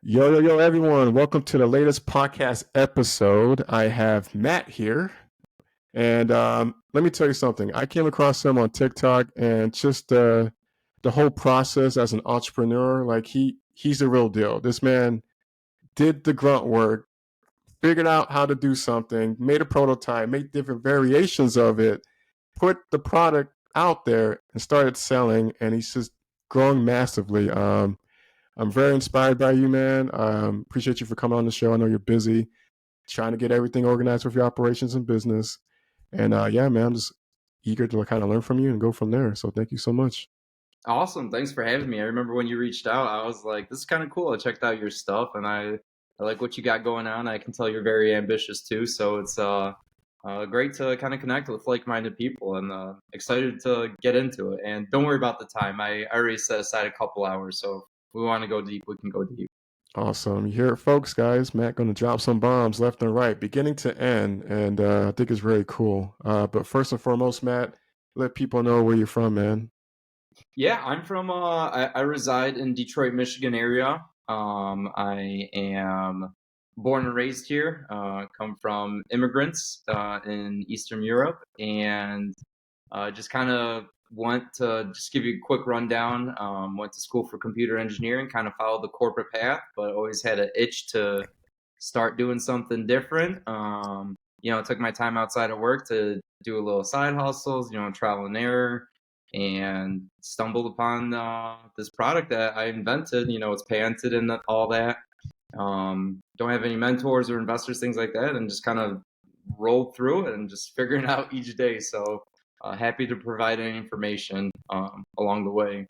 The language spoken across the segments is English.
Yo, yo, yo, everyone. Welcome to the latest podcast episode. I have Matt here. And let me tell you something. I came across him on TikTok and just the whole process as an entrepreneur, like he's the real deal. This man did the grunt work, figured out how to do something, made a prototype, made different variations of it, put the product out there and started selling, and he's just growing massively. I'm very inspired by you, man. Appreciate you for coming on the show. I know you're busy trying to get everything organized with your operations and business. And yeah, man, I'm just eager to kind of learn from you and go from there. So thank you so much. Awesome. Thanks for having me. I remember when you reached out, I was like, this is kind of cool. I checked out your stuff and I like what you got going on. I can tell you're very ambitious too. So it's great to kind of connect with like-minded people and excited to get into it. And don't worry about the time. I already set aside a couple hours. So if we want to go deep, we can go deep. Awesome. You hear it, folks, guys. Matt going to drop some bombs left and right, beginning to end. And I think it's very cool. But first and foremost, Matt, let people know where you're from, man. Yeah, I'm from I reside in Detroit, Michigan area. I am born and raised here. Come from immigrants in Eastern Europe, and just kind of went to just give you a quick rundown. Went to school for computer engineering, kind of followed the corporate path, but always had an itch to start doing something different. Took my time outside of work to do a little side hustles, trial and error, and stumbled upon this product that I invented. It's patented and all that. Don't have any mentors or investors, things like that, and just kind of rolled through it and just figuring out each day. So happy to provide any information along the way.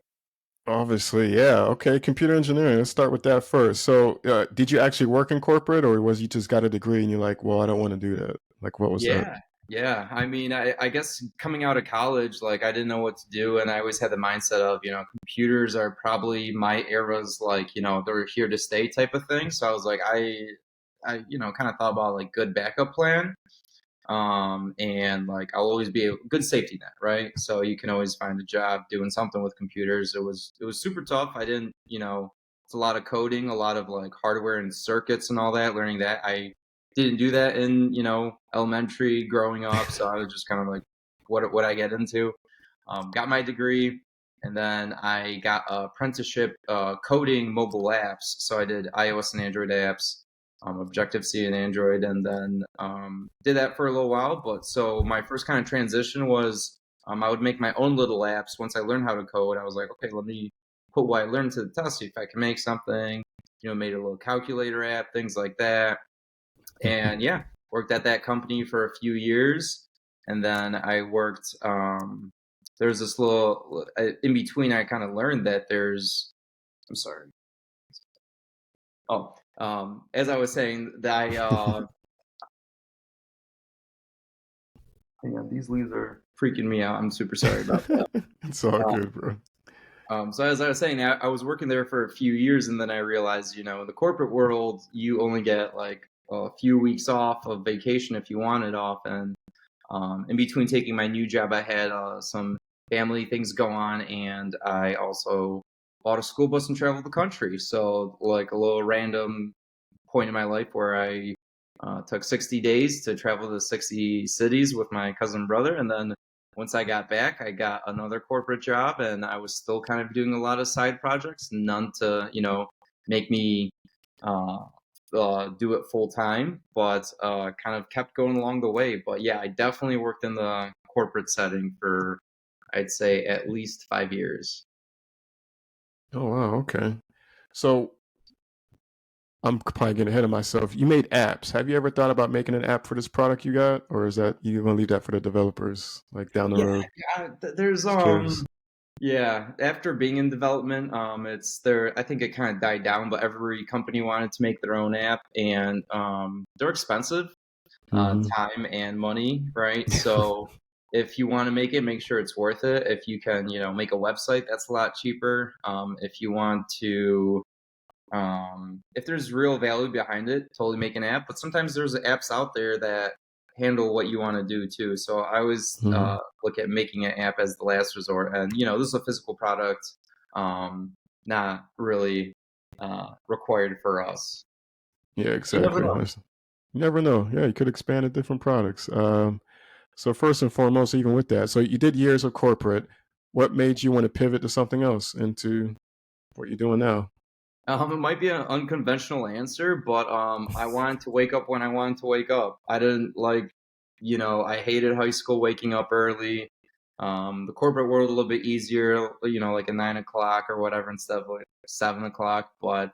Obviously, yeah. Okay, computer engineering. Let's start with that first. So, did you actually work in corporate, or was you just got a degree and you're like, well, I don't want to do that? Like, what was that? Yeah, yeah. I mean, I guess coming out of college, like I didn't know what to do, and I always had the mindset of, computers are probably my era's like, they're here to stay type of thing. So I was like, kind of thought about like good backup plan. And like I'll always be a good safety net, right? So you can always find a job doing something with computers. It was super tough. I didn't, it's a lot of coding, a lot of like hardware and circuits and all that. Learning that I didn't do that in elementary growing up, so I was just kind of like, what I get into. Got my degree, and then I got a apprenticeship coding mobile apps. So I did iOS and Android apps, Objective C and Android, and then did that for a little while. But so my first kind of transition was I would make my own little apps. Once I learned how to code, I was like, okay, let me put what I learned to the test, see if I can make something. Made a little calculator app, things like that. And yeah, worked at that company for a few years, and then I worked. There's this little in between. I kind of learned that there's. I'm sorry. Oh, as I was saying, that hang on, these leaves are freaking me out. I'm super sorry about that. It's all Uh, good, bro. so as I was saying, I was working there for a few years, and then I realized, in the corporate world, you only get like a few weeks off of vacation if you want it off, and in between taking my new job, I had some family things go on, and I also bought a school bus and traveled the country. So, like a little random point in my life where I took 60 days to travel to 60 cities with my cousin and brother. And then once I got back, I got another corporate job, and I was still kind of doing a lot of side projects, none to, make me uh, do it full time, but kind of kept going along the way. But yeah, I definitely worked in the corporate setting for, I'd say, at least 5 years. Oh wow, okay. So I'm probably getting ahead of myself. You made apps. Have you ever thought about making an app for this product you got, or is that you gonna leave that for the developers, like down the Yeah, road? yeah. There's Just curious. yeah. After being in development, it's there. I think it kind of died down, but every company wanted to make their own app, and they're expensive, Hmm. time and money, right? So if you want to make it, make sure it's worth it. If you can, make a website, that's a lot cheaper. If you want to, if there's real value behind it, totally make an app. But sometimes there's apps out there that handle what you want to do too. So I always Hmm. look at making an app as the last resort. And this is a physical product, not really required for us. Yeah, You never exactly. know. You never know. Yeah, you could expand to different products. So first and foremost, even with that, so you did years of corporate. What made you want to pivot to something else into what you're doing now? It might be an unconventional answer, but I wanted to wake up when I wanted to wake up. I didn't like, I hated high school waking up early. The corporate world a little bit easier, like a 9 o'clock or whatever instead of like 7 o'clock. But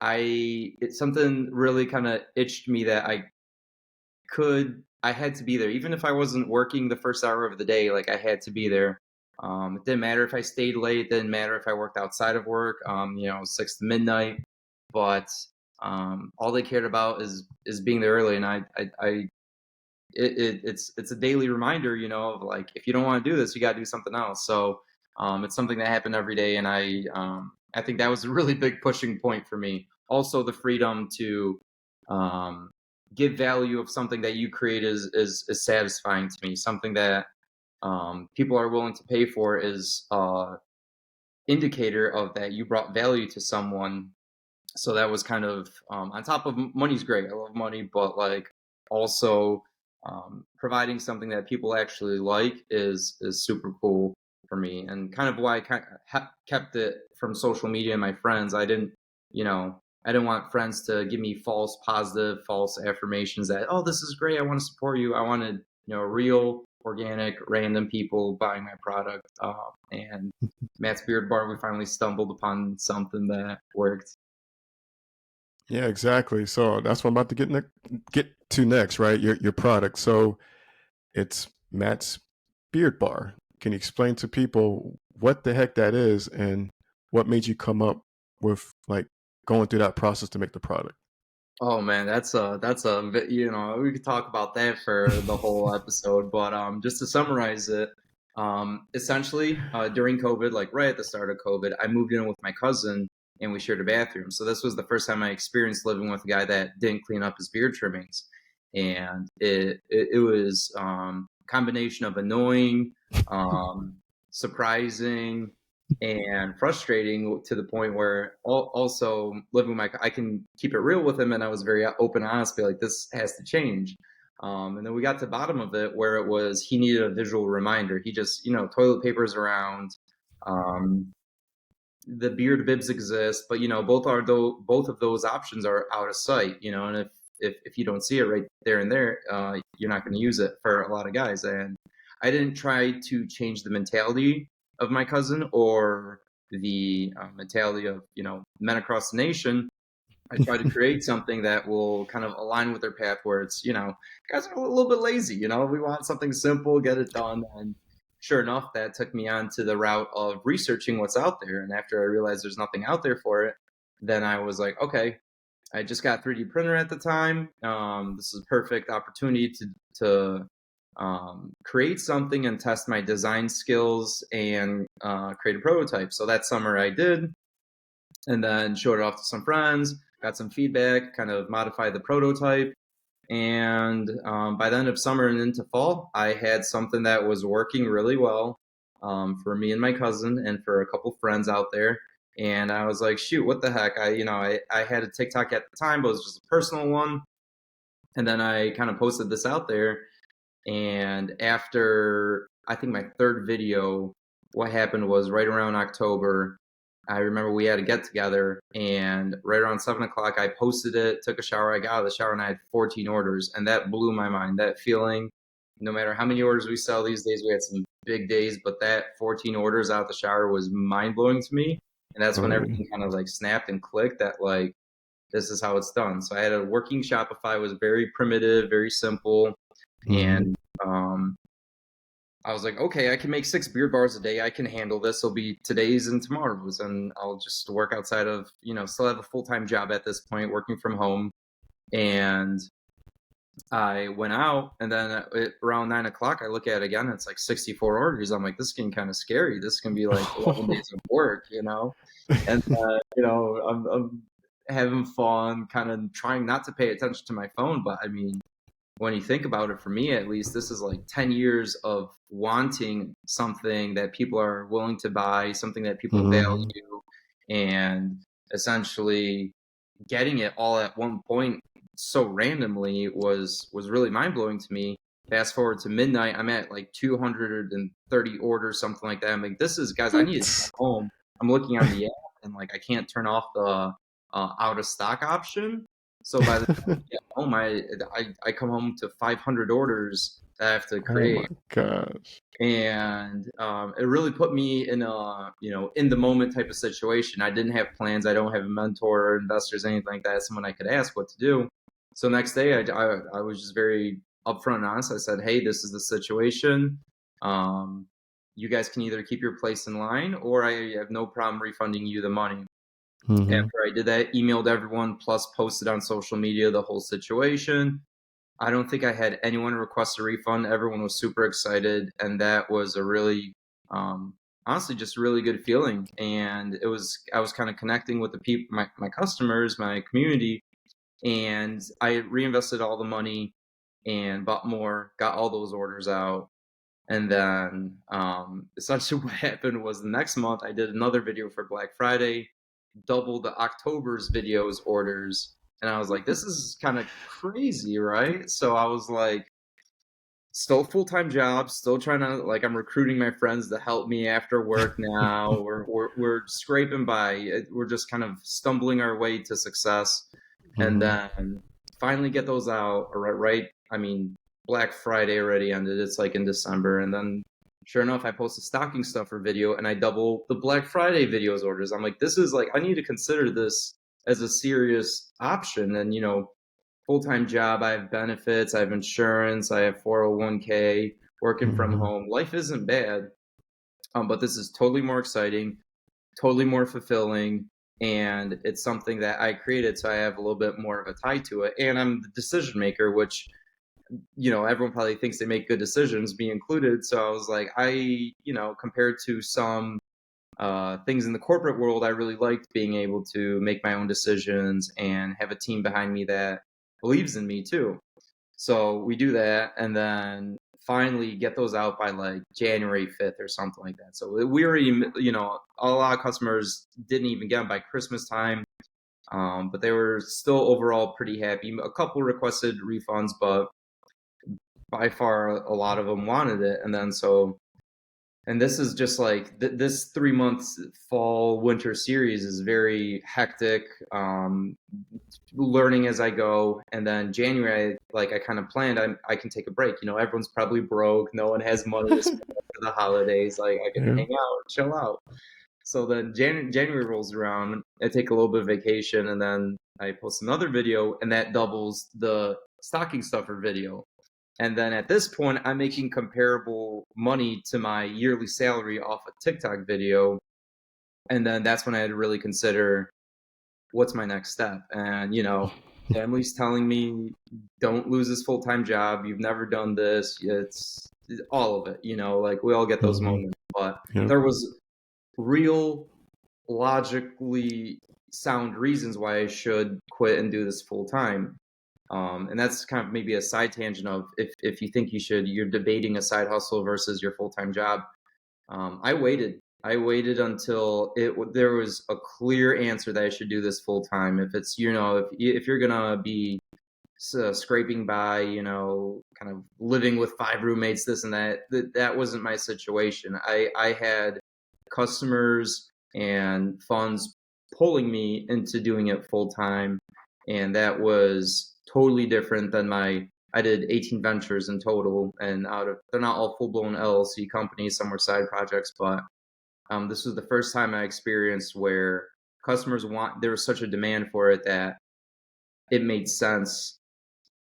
it's something really kind of itched me that I had to be there. Even if I wasn't working the first hour of the day, like I had to be there. It didn't matter if I stayed late, it didn't matter if I worked outside of work, 6 to midnight. But all they cared about is being there early. And it's a daily reminder, of like, if you don't want to do this, you got to do something else. So it's something that happened every day, and I think that was a really big pushing point for me. Also, the freedom to um, give value of something that you create is satisfying to me. Something that people are willing to pay for is indicator of that you brought value to someone. So that was kind of on top of money's great. I love money, but like also providing something that people actually like is super cool for me, and kind of why I kept it from social media and my friends. I didn't want friends to give me false positive, false affirmations that, oh, this is great, I want to support you. I wanted, real, organic, random people buying my product. And Matt's Beard Bar, we finally stumbled upon something that worked. Yeah, exactly. So that's what I'm about to get to next, right? Your product. So it's Matt's Beard Bar. Can you explain to people what the heck that is and what made you come up with like going through that process to make the product? Oh man, we could talk about that for the whole episode, but just to summarize it, essentially during COVID, like right at the start of COVID, I moved in with my cousin and we shared a bathroom. So this was the first time I experienced living with a guy that didn't clean up his beard trimmings, and it was a combination of annoying, um, surprising, and frustrating to the point where also living I can keep it real with him, and I was very open and honest, be like, this has to change. And then we got to the bottom of it where it was he needed a visual reminder. He just, toilet paper's around, um, the beard bibs exist, but both of those options are out of sight, and if you don't see it right there and there, you're not going to use it for a lot of guys. And I didn't try to change the mentality of my cousin or the mentality of men across the nation. I try to create something that will kind of align with their path, where it's, guys are a little bit lazy, we want something simple, get it done. And sure enough, that took me on to the route of researching what's out there. And after I realized there's nothing out there for it, then I was like, okay, I just got a 3D printer at the time. This is a perfect opportunity to create something and test my design skills and create a prototype. So that summer I did, and then showed it off to some friends, got some feedback, kind of modified the prototype. And by the end of summer and into fall, I had something that was working really well for me and my cousin and for a couple friends out there. And I was like, shoot, what the heck? I had a TikTok at the time, but it was just a personal one. And then I kind of posted this out there. And after, I think, my third video, what happened was right around October, I remember we had a get together, and right around 7 o'clock, I posted it, took a shower. I got out of the shower and I had 14 orders, and that blew my mind. That feeling, no matter how many orders we sell these days, we had some big days, but that 14 orders out of the shower was mind blowing to me. And that's when Oh, everything kind of like snapped and clicked that like, this is how it's done. So I had a working Shopify, it was very primitive, very simple. mhm. And I was like, okay, I can make 6 beard bars a day. I can handle this. It'll be today's and tomorrow's, and I'll just work outside of, still have a full-time job at this point, working from home. And I went out, and then around 9 o'clock, I look at it again. It's like 64 orders. I'm like, this is getting kind of scary. This can be like 11 days of work. And I'm having fun, kind of trying not to pay attention to my phone. But I mean, when you think about it, for me at least, this is like 10 years of wanting something that people are willing to buy, something that people Mhm. value. and essentially getting it all at one point so randomly was really mind-blowing to me. Fast forward to midnight, I'm at like 230 orders, something like that. I'm like, this is, guys, I need to get home. I'm looking on the app and like I can't turn off the out of stock option. So by the time I get home, I come home to 500 orders that I have to Oh create. my gosh. And it really put me in a, in the moment type of situation. I didn't have plans. I don't have a mentor or investors, anything like that, someone I could ask what to do. So next day I was just very upfront and honest. I said, hey, this is the situation. You guys can either keep your place in line, or I have no problem refunding you the money. Mm-hmm. After I did that, emailed everyone, plus posted on social media the whole situation. I don't think I had anyone request a refund. Everyone was super excited, and that was a really, honestly, just really good feeling. And I was kind of connecting with the people, my customers, my community, and I reinvested all the money and bought more, got all those orders out. And then essentially what happened was the next month I did another video for Black Friday, doubled the October's videos orders. And I was like, this is kind of crazy, right? So I was like, still full-time job, still trying to, like, I'm recruiting my friends to help me after work now. We're scraping by. We're just kind of stumbling our way to success. And then finally get those out, right? I mean, Black Friday already ended. It's like in December. And then sure enough, I post a stocking stuffer video and I double the Black Friday videos orders. I'm like, this is like, I need to consider this as a serious option. And, full-time job, I have benefits, I have insurance, I have 401k, working from home. Life isn't bad, but this is totally more exciting, totally more fulfilling, and it's something that I created, so I have a little bit more of a tie to it. And I'm the decision maker, which, everyone probably thinks they make good decisions, me included. So I was like, compared to some things in the corporate world, I really liked being able to make my own decisions and have a team behind me that believes in me too. So we do that, and then finally get those out by like January 5th or something like that. So we already, a lot of customers didn't even get them by Christmas time, but they were still overall pretty happy. A couple requested refunds, but by far a lot of them wanted it. And then and this is just like this 3 months fall winter series is very hectic, learning as I go. And then January, like I kind of planned, I can take a break. Everyone's probably broke. No one has money to spend for the holidays. Like I can hang out, chill out. So then January rolls around. I take a little bit of vacation, and then I post another video, and that doubles the stocking stuffer video. And then at this point, I'm making comparable money to my yearly salary off a TikTok video. And then that's when I had to really consider what's my next step. And, family's telling me, don't lose this full-time job. You've never done this. It's all of it, like we all get those moments. But there was real, logically sound reasons why I should quit and do this full-time. And that's kind of maybe a side tangent of if you think you're debating a side hustle versus your full-time job. I waited until there was a clear answer that I should do this full-time. If it's, if you're gonna be scraping by, kind of living with 5 roommates, this and that wasn't my situation. I had customers and funds pulling me into doing it full-time, and that was totally different than I did 18 ventures in total, and they're not all full-blown LLC companies, some were side projects, but this was the first time I experienced where there was such a demand for it that it made sense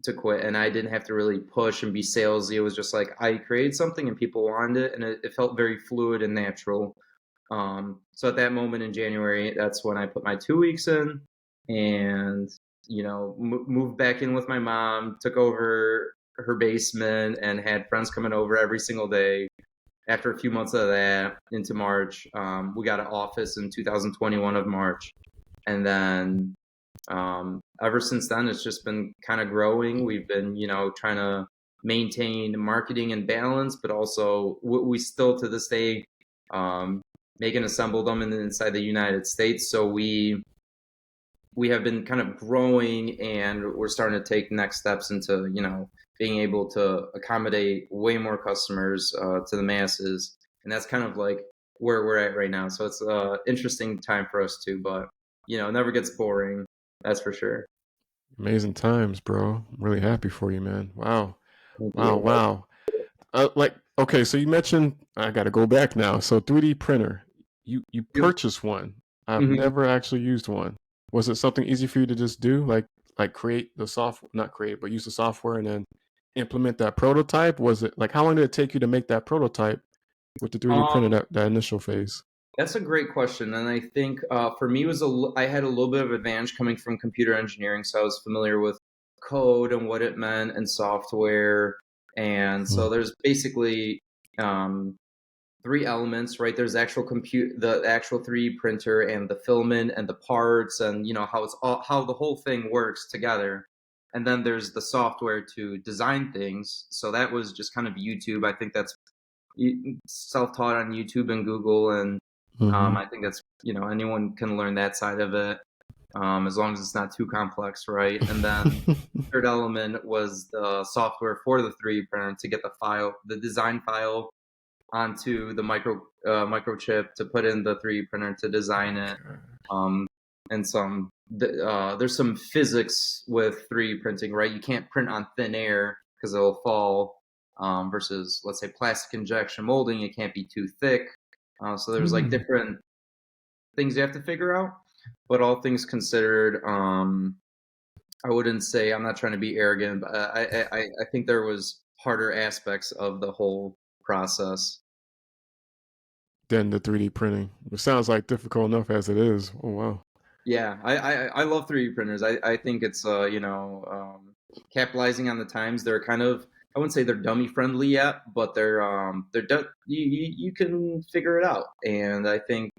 to quit, and I didn't have to really push and be salesy. It was just like I created something and people wanted it, and it felt very fluid and natural. So at that moment in January, that's when I put my 2 weeks in, and moved back in with my mom, took over her basement, and had friends coming over every single day. After a few months of that, into March, we got an office in 2021 of March. And then ever since then, it's just been kind of growing. We've been, trying to maintain marketing and balance, but also we still to this day make and assemble them inside the United States. So we have been kind of growing, and we're starting to take next steps into, being able to accommodate way more customers to the masses. And that's kind of like where we're at right now. So it's an interesting time for us too, but it never gets boring. That's for sure. Amazing times, bro. I'm really happy for you, man. Wow. Thank Wow. you. Wow. Okay, so you mentioned, I got to go back now. So 3D printer, you purchased one. I've Mhm. never actually used one. Was it something easy for you to just do, like create the software, not create, but use the software and then implement that prototype? Was it like how long did it take you to make that prototype with the 3D printer, Um, that initial phase? that's a great question, and I think for me I had a little bit of advantage coming from computer engineering, so I was familiar with code and what it meant and software, and so Mm. there's basically um, three elements, right? There's the actual 3D printer and the filament and the parts, and how the whole thing works together. And then there's the software to design things. So that was just kind of YouTube. I think that's self-taught on YouTube and Google, and Mm-hmm. I think that's anyone can learn that side of it, as long as it's not too complex, right? And then third element was the software for the 3D printer to get the design file onto the microchip to put in the 3D printer to design it. Um, and there's some physics with 3D printing, right? You can't print on thin air because it'll fall. Versus, let's say, plastic injection molding, it can't be too thick. So there's like Mm. different things you have to figure out. But all things considered, I wouldn't say, I'm not trying to be arrogant, but I think there was harder aspects of the whole process. Then the 3D printing. It sounds like difficult enough as it is. Oh wow. Yeah, I love 3D printers. I think it's capitalizing on the times. They're kind of, I wouldn't say they're dummy friendly yet, but you can figure it out. And I think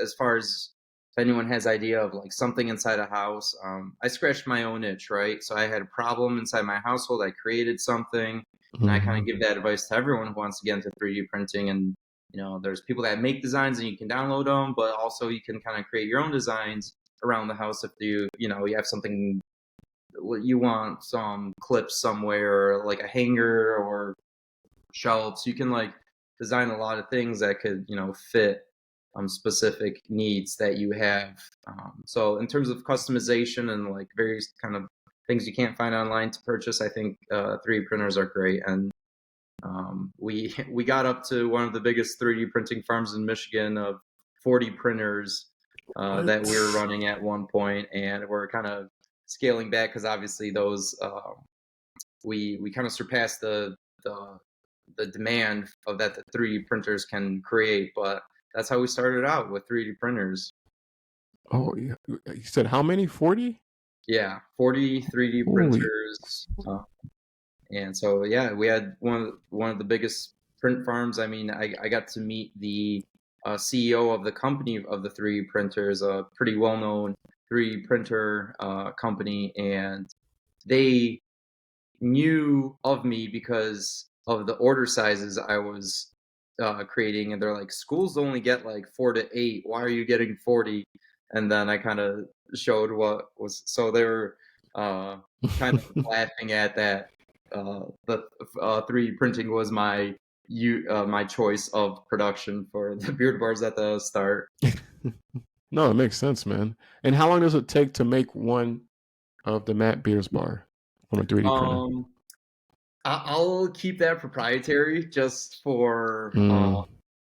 as far as if anyone has idea of like something inside a house, I scratched my own itch, right? So I had a problem inside my household. I created something, and I kind Mm-hmm. of give that advice to everyone who wants to get into 3D printing. And there's people that make designs and you can download them, but also you can kind of create your own designs around the house if you have something you want, some clips somewhere, or like a hanger or shelves. You can like design a lot of things that could fit specific needs that you have. So in terms of customization and like various kind of things you can't find online to purchase, I think 3D printers are great. And we got up to one of the biggest 3D printing farms in Michigan of 40 printers that we were What? running at one point, and we're kind of scaling back because obviously those we kind of surpassed the the demand of that the 3D printers can create. But that's how we started out, with 3D printers. Oh, yeah. You said how many? 40? Yeah, 40 3D Holy. printers. And so, yeah, we had one of the biggest print farms. I mean, I got to meet the CEO of the company of the 3D printers, a pretty well-known 3D printer company, and they knew of me because of the order sizes I was creating. And they're like, schools only get like 4 to 8. Why are you getting 40? And then I kind of showed what was. So they were kind of laughing at that. The 3D printing was my choice of production for the beard bars at the start. No, it makes sense, man. And how long does it take to make one of the Matt Beers bar on a 3D printer? Um, I'll keep that proprietary just for Mm,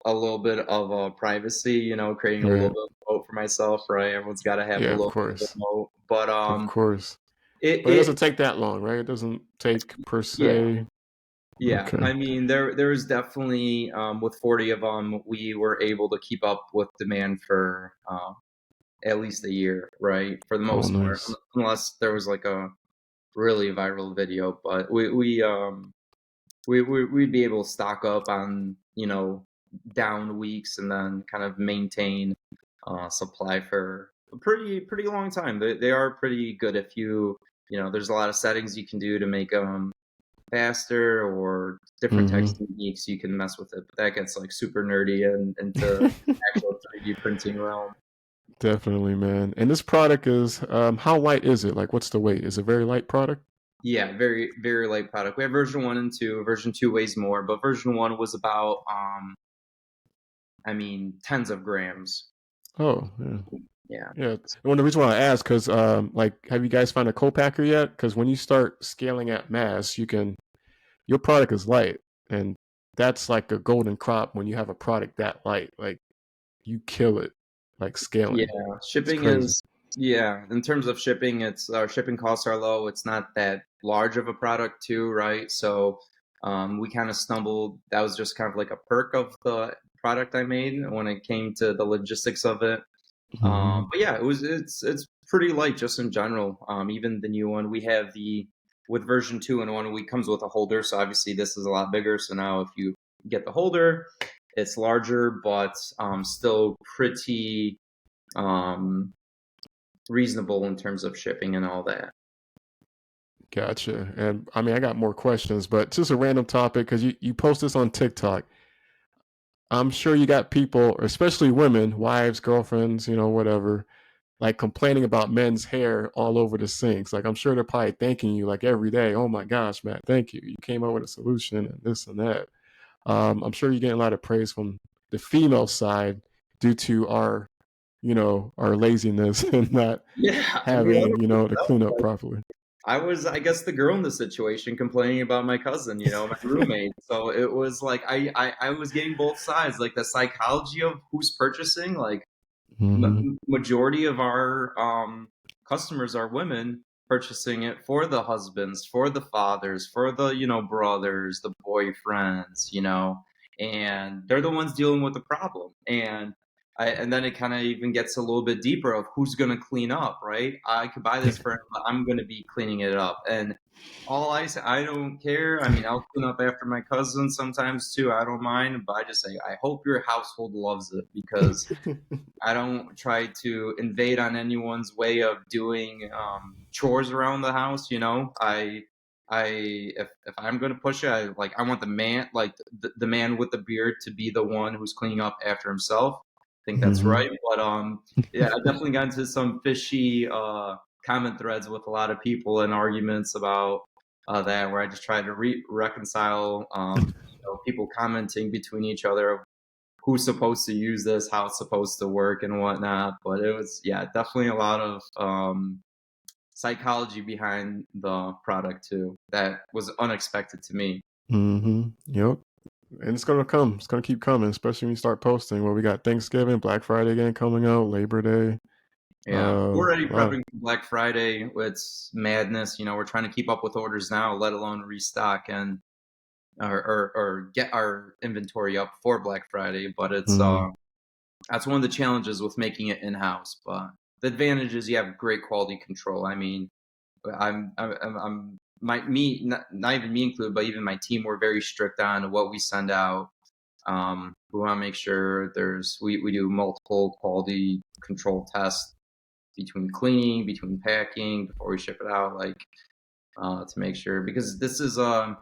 a little bit of privacy, creating a little right. bit of moat for myself, right? Everyone's got to have a Yeah, of little bit of course. moat, but Of course. it But it doesn't it take that long, right? It doesn't take per yeah. se. Yeah, Okay. I mean, there is definitely with 40 of them, we were able to keep up with demand for at least a year, right? For the Oh, most part, nice. unless there was like a really viral video. But we'd be able to stock up on down weeks and then kind of maintain supply for a pretty long time. They are pretty good if there's a lot of settings you can do to make them faster or different Hmm. techniques, you can mess with it. But that gets like super nerdy and into actual 3D printing realm. Definitely, man. And this product is, how light is it? Like, what's the weight? Is it a very light product? Yeah, very, very light product. We have version 1 and 2. Version 2 weighs more, but version 1 was about, I mean, tens of grams. Oh, yeah. Yeah. Yeah. Well, the reason why I ask, because, like, have you guys found a co-packer yet? Because when you start scaling at mass, your product is light, and that's like a golden crop when you have a product that light. Like, you kill it, like Yeah, scaling. It's shipping crazy. is yeah, in terms of shipping, it's our shipping costs are low. It's not that large of a product too, right? So we kind of stumbled. That was just kind of like a perk of the product I made when it came to the logistics of it. Hmm. But yeah, it's pretty light just in general. Even the new one, we have the with version 2 and 1, we comes with a holder. So obviously this is a lot bigger. So now if you get the holder, it's larger, but still pretty um, reasonable in terms of shipping and all that. Gotcha. And I mean, I got more questions, but just a random topic because you post this on TikTok. I'm sure you got people, especially women, wives, girlfriends, whatever, like complaining about men's hair all over the sinks. Like I'm sure they're probably thanking you like every day. Oh my gosh, Matt, thank you. You came up with a solution and this and that. I'm sure you're getting a lot of praise from the female side due to our laziness and not Yeah, I mean, I having, don't think to so. clean up Like, properly. I was, I guess, the girl in the situation complaining about my cousin, my roommate. So it was like I was getting both sides, like the psychology of who's purchasing. Like Hmm. majority of our customers are women purchasing it for the husbands, for the fathers, for the brothers, the boyfriends, and they're the ones dealing with the problem. And then it kind of even gets a little bit deeper of who's going to clean up, right? I could buy this for him, but I'm going to be cleaning it up. And all I say, I don't care. I mean, I'll clean up after my cousin sometimes too. I don't mind, but I just say, I hope your household loves it because I don't try to invade on anyone's way of doing chores around the house. If I'm gonna push it, I want the man, like the man with the beard, to be the one who's cleaning up after himself. I think that's Hmm. right. But yeah, I definitely got into some fishy comment threads with a lot of people and arguments about that, where I just tried to reconcile people commenting between each other who's supposed to use this, how it's supposed to work, and whatnot. But it was, yeah, definitely a lot of psychology behind the product too. That was unexpected to me. Hmm. Yep. And it's gonna come. It's gonna keep coming, especially when you start posting. Well, we got Thanksgiving, Black Friday again coming out, Labor Day. Yeah, we're already Wow. prepping for Black Friday. It's madness. We're trying to keep up with orders now, let alone restock and or get our inventory up for Black Friday. But it's Hmm. that's one of the challenges with making it in house. But the advantage is you have great quality control. I mean, I'm not even me included, but even my team, we're very strict on what we send out. We want to make sure we do multiple quality control tests between cleaning, between packing, before we ship it out, like to make sure, because this is I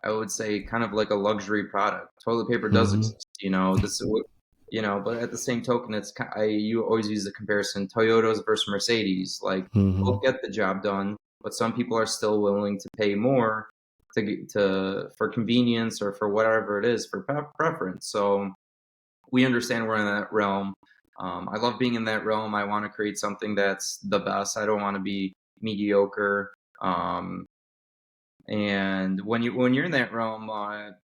would say kind of like a luxury product. Toilet paper does Hmm. exist, this is what but at the same token, you always use the comparison Toyotas versus Mercedes. Like Hmm. both get the job done, but some people are still willing to pay more for convenience or for whatever it is for preference. So we understand we're in that realm. I love being in that realm. I want to create something that's the best. I don't want to be mediocre. And when you're in that realm,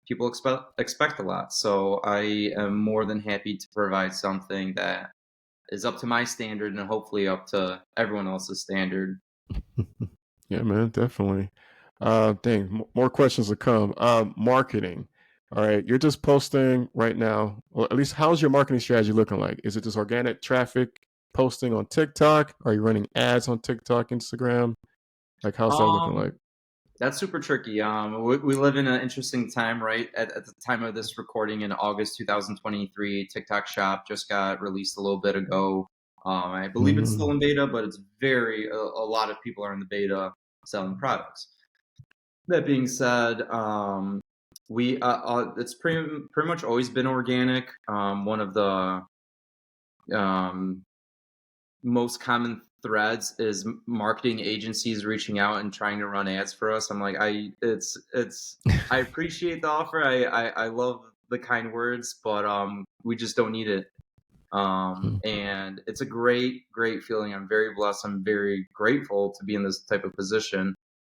people expect a lot. So I am more than happy to provide something that is up to my standard and hopefully up to everyone else's standard. Yeah, man, definitely. Dang, more questions to come. Marketing. All right, you're just posting right now. Well, at least how's your marketing strategy looking like? Is it just organic traffic posting on TikTok? Are you running ads on TikTok, Instagram? Like, how's that looking Um, like? That's super tricky. We live in an interesting time, right? At the time of this recording in August 2023, TikTok Shop just got released a little bit ago. I believe it's still Mm, in beta, but it's a lot of people are in the beta selling products. That being said, we it's pretty much always been organic. One of the um, most common threads is marketing agencies reaching out and trying to run ads for us. I'm like, it's I appreciate the offer. I love the kind words, but we just don't need it. And it's a great feeling. I'm very blessed. I'm very grateful to be in this type of position.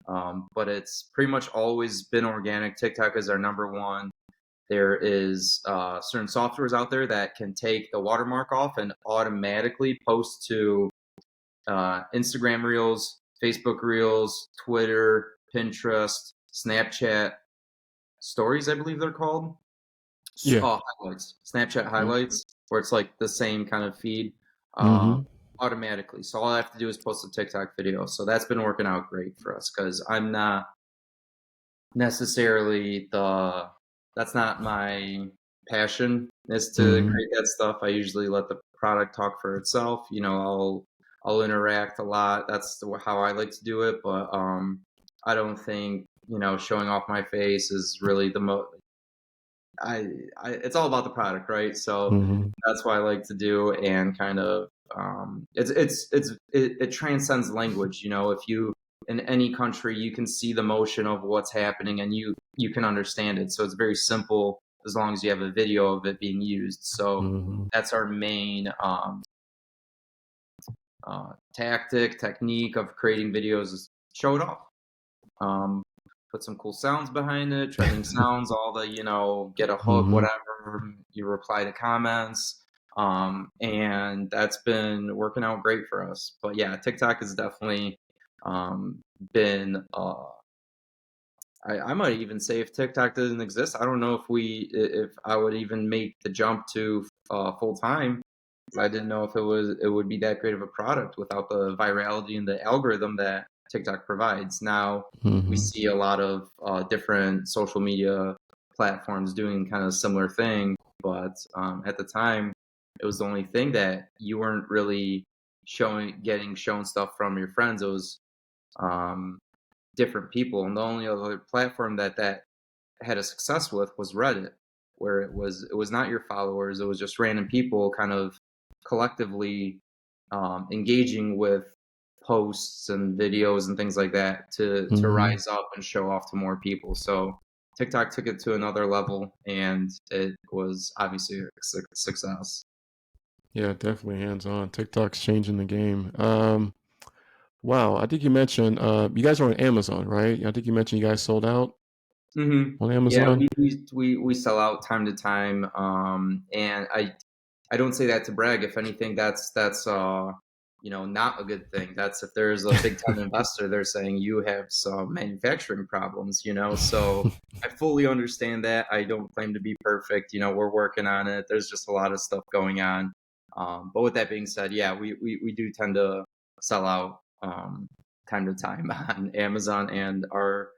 But it's pretty much always been organic. TikTok is our number one. There is certain softwares out there that can take the watermark off and automatically post to Instagram Reels, Facebook Reels, Twitter, Pinterest, Snapchat Stories, I believe they're called. Yeah. Highlights, Snapchat Yeah. highlights, where it's like the same kind of feed Mm-hmm. automatically. So all I have to do is post a TikTok video. So that's been working out great for us because I'm not necessarily that's not my passion is to Mm-hmm. create that stuff. I usually let the product talk for itself. I'll interact a lot. That's how I like to do it. But I don't think showing off my face is really the most. It's all about the product, right? So Mm-hmm. that's what I like to do, and kind of it transcends language. If you in any country, you can see the motion of what's happening, and you can understand it. So it's very simple as long as you have a video of it being used. So Mm-hmm. that's our main technique of creating videos is show it off. Um, put some cool sounds behind it, trending sounds, all the, get a hook, Mm-hmm. whatever, you reply to comments. And that's been working out great for us. But yeah, TikTok has definitely been, I might even say if TikTok doesn't exist, I don't know if I would even make the jump to full time. I didn't know if it would be that great of a product without the virality and the algorithm that TikTok provides. Now we Mm-hmm. see a lot of different social media platforms doing kind of a similar thing, but at the time, it was the only thing that you weren't really getting shown stuff from your friends. It was um, different people, and the only other platform that had a success with was Reddit, where it was not your followers, it was just random people kind of collectively engaging with posts and videos and things like that to Mm-hmm. rise up and show off to more people. So TikTok took it to another level, and it was obviously a success. Yeah, definitely hands on. TikTok's changing the game. Wow, I think you mentioned you guys are on Amazon, right? I think you mentioned you guys sold out on Yeah, Amazon. we sell out time to time, and I don't say that to brag. If anything, that's not a good thing. That's if there's a big time investor, they're saying you have some manufacturing problems. So I fully understand that. I don't claim to be perfect. We're working on it. There's just a lot of stuff going on. But with that being said, yeah, we do tend to sell out time to time on Amazon and our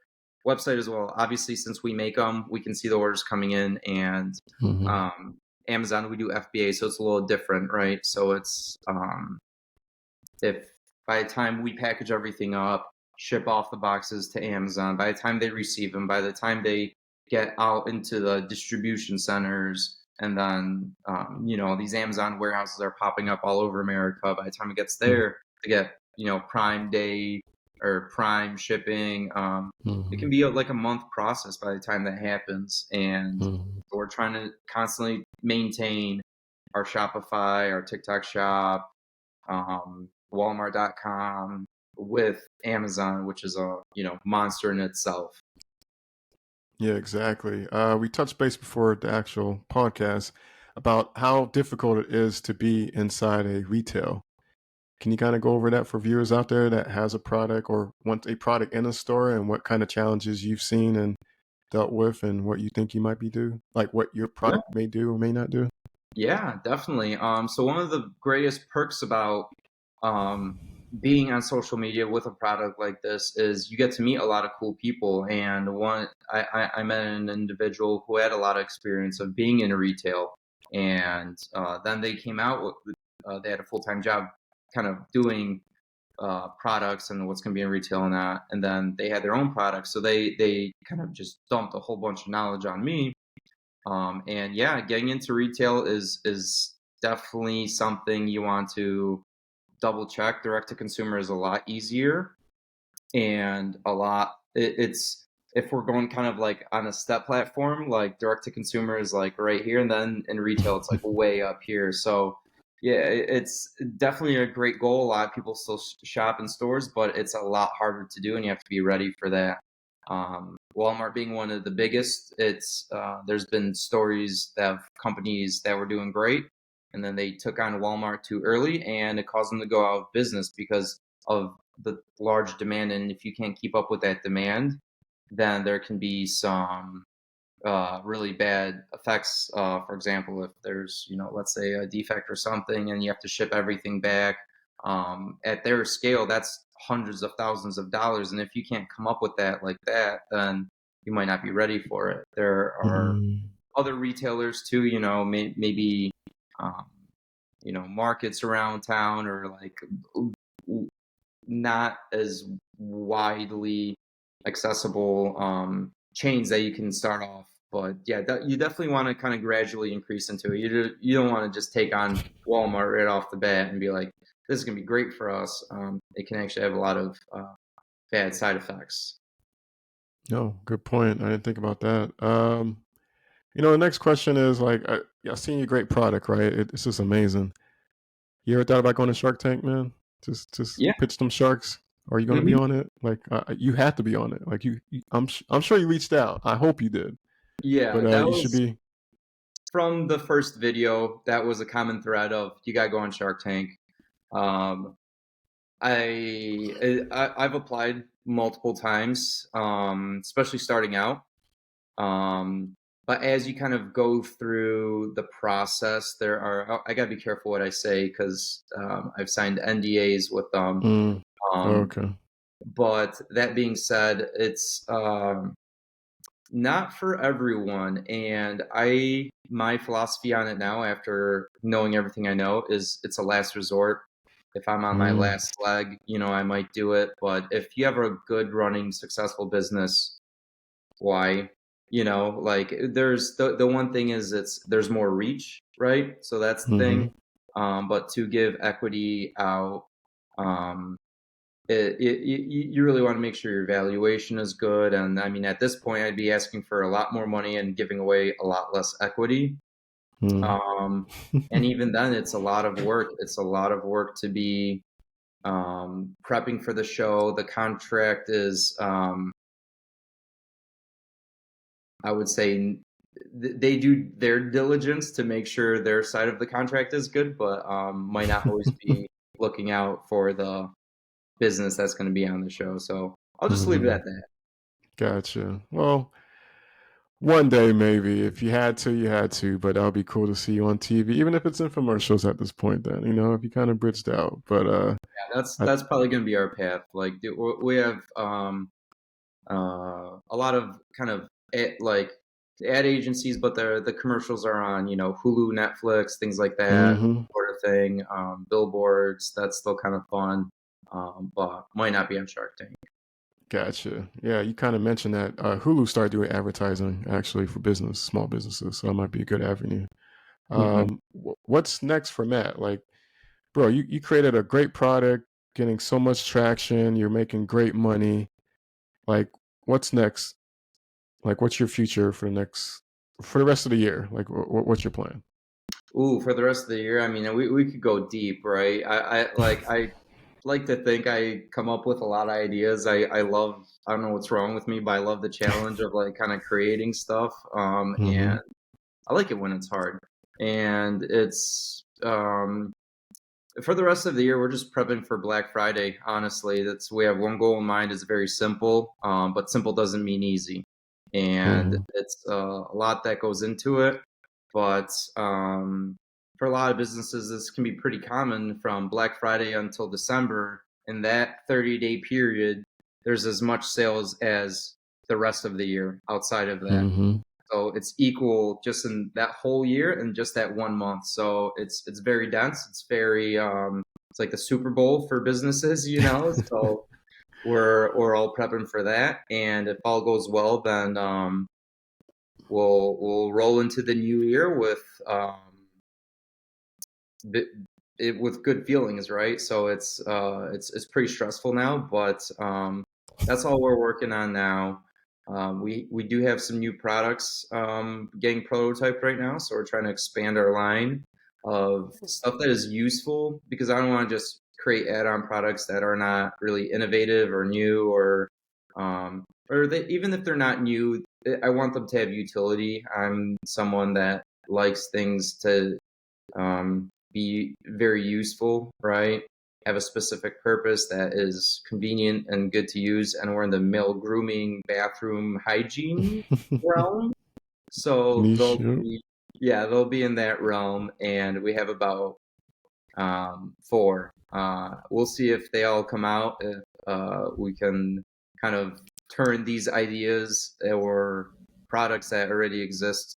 website as well. Obviously, since we make them, we can see the orders coming in, and Mm-hmm. um, Amazon we do FBA, so it's a little different, right? So it's if by the time we package everything up, ship off the boxes to Amazon, by the time they receive them, by the time they get out into the distribution centers, and then these Amazon warehouses are popping up all over America. By the time it gets there, to get Prime Day or Prime shipping, it can Mm-hmm. be like a month process by the time that happens. And Mm-hmm. we're trying to constantly maintain our Shopify, our TikTok shop, Walmart.com with Amazon, which is a monster in itself. Yeah, exactly. We touched base before the actual podcast about how difficult it is to be inside a retail. Can you kind of go over that for viewers out there that has a product or wants a product in a store, and what kind of challenges you've seen and dealt with, and what you think you might be do, like what your Yeah, product may do or may not do? yeah, definitely. So one of the greatest perks about um, being on social media with a product like this is you get to meet a lot of cool people. And I met an individual who had a lot of experience of being in retail, and then they came out with they had a full time job, kind of doing products and what's going to be in retail and that. And then they had their own products, so they kind of just dumped a whole bunch of knowledge on me. And yeah, getting into retail is definitely something you want to double check. Direct to consumer is a lot easier and it's if we're going kind of like on a step platform, like direct to consumer is like right here, and then in retail it's like way up here. So yeah, it's definitely a great goal. A lot of people still shop in stores, but it's a lot harder to do, and you have to be ready for that. Walmart being one of the biggest, it's there's been stories of companies that were doing great, and then they took on Walmart too early, and it caused them to go out of business because of the large demand. And if you can't keep up with that demand, then there can be some really bad effects. For example, if there's, let's say a defect or something and you have to ship everything back, at their scale, that's hundreds of thousands of dollars. And if you can't come up with that like that, then you might not be ready for it. There are other retailers too, maybe, markets around town, or like not as widely accessible chains that you can start off. But yeah, you definitely want to kind of gradually increase into it. You don't want to just take on Walmart right off the bat and be like, this is going to be great for us. It can actually have a lot of bad side effects. No, good point. I didn't think about that. The next question is like, I've seen your great product, right? It's just amazing. You ever thought about going to Shark Tank, man? Just Yeah. pitch them sharks. Are you going to be on it? Like, you have to be on it. Like, I'm sure you reached out. I hope you did. Yeah, But that you should was be. from the first video. That was a common thread of you got to go on Shark Tank. Um, I've applied multiple times, especially starting out. But as you kind of go through the process, I gotta be careful what I say because I've signed NDAs with them. Okay. But that being said, it's not for everyone. And my philosophy on it now, after knowing everything I know, is it's a last resort. If I'm on my last leg, I might do it. But if you have a good running, successful business, why? Like there's the one thing is there's more reach, right? So that's the thing. But to give equity out, um, you really want to make sure your valuation is good. And I mean, at this point, I'd be asking for a lot more money and giving away a lot less equity. And even then, it's a lot of work. It's a lot of work to be prepping for the show. The contract is, I would say, they do their diligence to make sure their side of the contract is good, but might not always be looking out for the business that's going to be on the show. So I'll just leave it at that. Gotcha. Well, one day maybe. If you had to, you had to. But that would be cool to see you on TV, even if it's infomercials at this point. Then if you kind of bridged out. But yeah, that's probably going to be our path. Like we have a lot of kind of like ad agencies, but the commercials are on Hulu, Netflix, things like that, sort of thing. Billboards, that's still kind of fun, but might not be on Shark Tank. Gotcha. Yeah, you kind of mentioned that Hulu started doing advertising actually for small businesses, so that might be a good avenue. What's next for Matt? Like, bro, you created a great product, getting so much traction, you're making great money. Like, what's next? Like, what's your future for the rest of the year? Like, what's your plan? Ooh, for the rest of the year, I mean, we could go deep, right? I like to think I come up with a lot of ideas. I don't know what's wrong with me, but I love the challenge of like kind of creating stuff. And I like it when it's hard. And it's for the rest of the year, we're just prepping for Black Friday. Honestly, we have one goal in mind. It's very simple, but simple doesn't mean easy, and it's a lot that goes into it. But for a lot of businesses, this can be pretty common from Black Friday until December. In that 30-day period, there's as much sales as the rest of the year outside of that. So it's equal just in that whole year and just that 1 month. So it's very dense. It's very it's like the Super Bowl for businesses, you know. So we're all prepping for that, and if all goes well, then we'll roll into the new year with with good feelings, right? So it's pretty stressful now, but that's all we're working on now. We do have some new products getting prototyped right now, so we're trying to expand our line of stuff that is useful, because I don't want to just create add-on products that are not really innovative or new, or they, even if they're not new, I want them to have utility. I'm someone that likes things to be very useful, right? Have a specific purpose that is convenient and good to use. And we're in the male grooming, bathroom hygiene realm. So Niche. Yep. they'll be in that realm. And we have about four. We'll see if they all come out, if we can kind of turn these ideas or products that already exist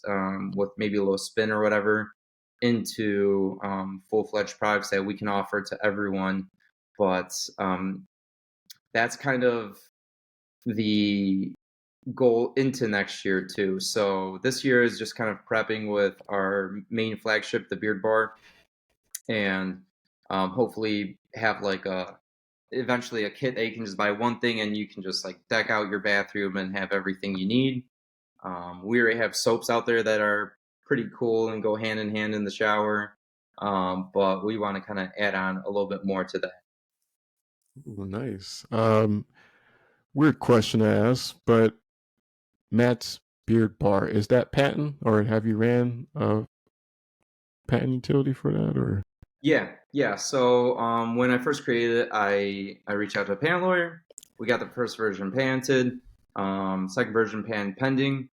with maybe a little spin or whatever into full-fledged products that we can offer to everyone. But that's kind of the goal into next year too. So this year is just kind of prepping with our main flagship, the Beard Bar, and hopefully have like eventually a kit that you can just buy one thing and you can just like deck out your bathroom and have everything you need. We already have soaps out there that are pretty cool and go hand in hand in the shower. But we want to kind of add on a little bit more to that. Ooh, nice. Weird question to ask, but Matt's Beard Bar, is that patent, or have you ran a patent utility for that, or? Yeah. So when I first created it, I reached out to a patent lawyer. We got the first version patented, second version patent pending.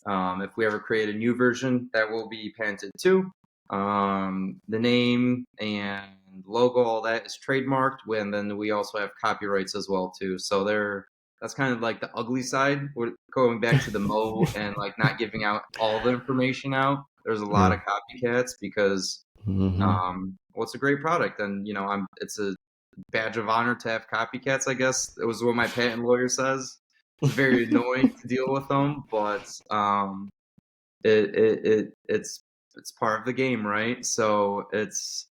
If we ever create a new version, that will be patented too. The name and logo, all that is trademarked. And then we also have copyrights as well too. So that's kind of like the ugly side. We're going back to the Mo and like not giving out all the information out. There's a lot Yeah. of copycats because well, it's a great product, and it's a badge of honor to have copycats. I guess it was what my patent lawyer says. It's very annoying to deal with them, but it's part of the game, right? So it's